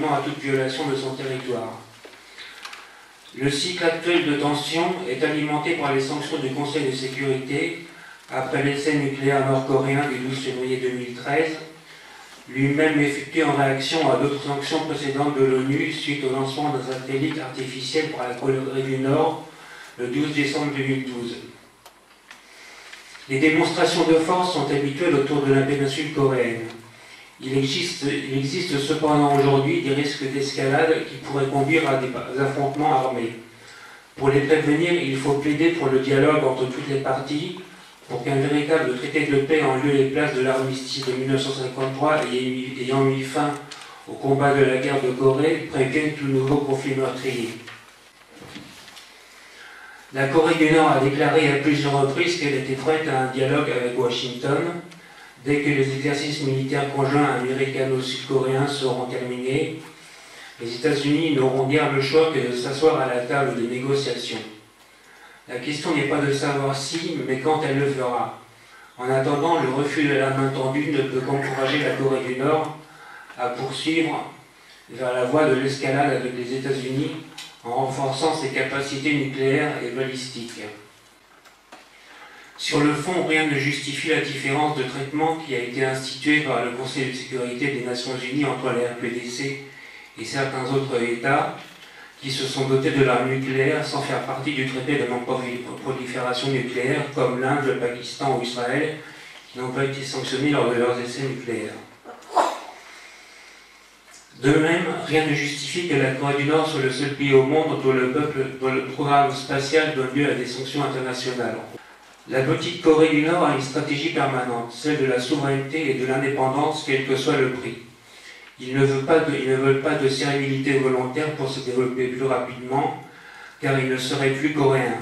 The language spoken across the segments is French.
consentement à toute violation de son territoire. Le cycle actuel de tensions est alimenté par les sanctions du Conseil de sécurité après l'essai nucléaire nord-coréen du 12 février 2013, lui-même effectué en réaction à d'autres sanctions précédentes de l'ONU suite au lancement d'un satellite artificiel par la Corée du Nord le 12 décembre 2012. Les démonstrations de force sont habituelles autour de la péninsule coréenne. Il existe cependant aujourd'hui des risques d'escalade qui pourraient conduire à des affrontements armés. Pour les prévenir, il faut plaider pour le dialogue entre toutes les parties, pour qu'un véritable traité de paix en lieu et place de l'armistice de 1953 ayant mis fin au combat de la guerre de Corée prévienne tout nouveau conflit meurtrier. La Corée du Nord a déclaré à plusieurs reprises qu'elle était prête à un dialogue avec Washington dès que les exercices militaires conjoints américano-sud-coréens seront terminés. Les États-Unis n'auront guère le choix que de s'asseoir à la table des négociations. La question n'est pas de savoir si, mais quand elle le fera. En attendant, le refus de la main tendue ne peut qu'encourager la Corée du Nord à poursuivre vers la voie de l'escalade avec les États-Unis en renforçant ses capacités nucléaires et balistiques. Sur le fond, rien ne justifie la différence de traitement qui a été instituée par le Conseil de sécurité des Nations Unies entre la RPDC et certains autres États qui se sont dotés de l'arme nucléaire sans faire partie du traité de non-prolifération nucléaire, comme l'Inde, le Pakistan ou Israël, qui n'ont pas été sanctionnés lors de leurs essais nucléaires. De même, rien ne justifie que la Corée du Nord soit le seul pays au monde dont le programme spatial donne lieu à des sanctions internationales. La petite Corée du Nord a une stratégie permanente, celle de la souveraineté et de l'indépendance, quel que soit le prix. Ils ne veulent pas de servilité volontaire pour se développer plus rapidement, car ils ne seraient plus coréens.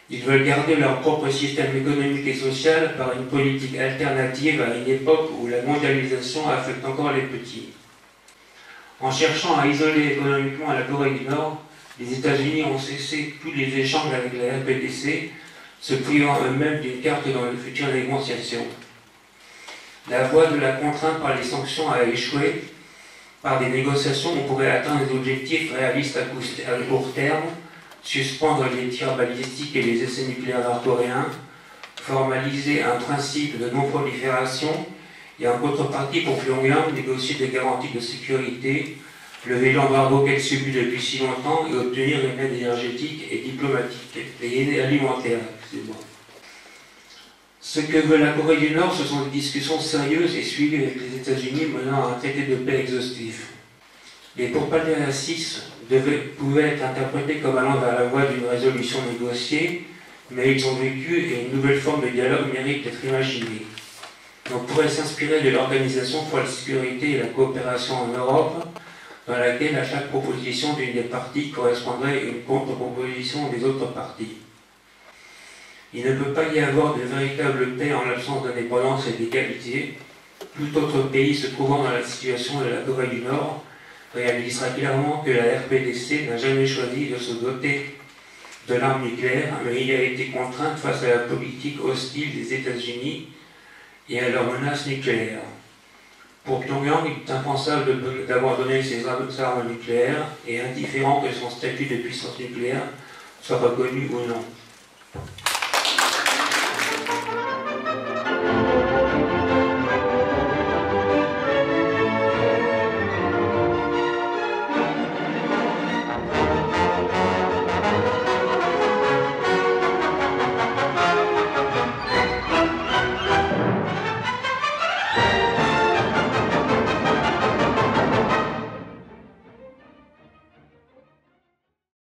Ils veulent garder leur propre système économique et social par une politique alternative à une époque où la mondialisation affecte encore les petits. En cherchant à isoler économiquement la Corée du Nord, les États-Unis ont cessé tous les échanges avec la RPDC, se privant eux-mêmes d'une carte dans les futures négociations. La voie de la contrainte par les sanctions a échoué. Par des négociations, on pourrait atteindre des objectifs réalistes à court terme, suspendre les tirs balistiques et les essais nucléaires nord-coréens, formaliser un principe de non-prolifération et en contrepartie pour Pyongyang négocier des garanties de sécurité, lever l'embargo qu'elle subit depuis si longtemps et obtenir une aide énergétique et diplomatique et alimentaire. Ce que veut la Corée du Nord, ce sont des discussions sérieuses et suivies avec les États-Unis menant à un traité de paix exhaustif. Les pourparlers à 6 pouvaient être interprétés comme allant vers la voie d'une résolution négociée, mais ils ont vécu et une nouvelle forme de dialogue mérite d'être imaginée. On pourrait s'inspirer de l'Organisation pour la sécurité et la coopération en Europe, dans laquelle à chaque proposition d'une des parties correspondrait une contre-proposition des autres parties. Il ne peut pas y avoir de véritable paix en l'absence d'indépendance et d'égalité. Tout autre pays se trouvant dans la situation de la Corée du Nord réalisera clairement que la RPDC n'a jamais choisi de se doter de l'arme nucléaire, mais il a été contrainte face à la politique hostile des États-Unis et à leurs menaces nucléaires. Pour Pyongyang, il est impensable d'avoir donné ses armes nucléaires et indifférent que son statut de puissance nucléaire soit reconnu ou non.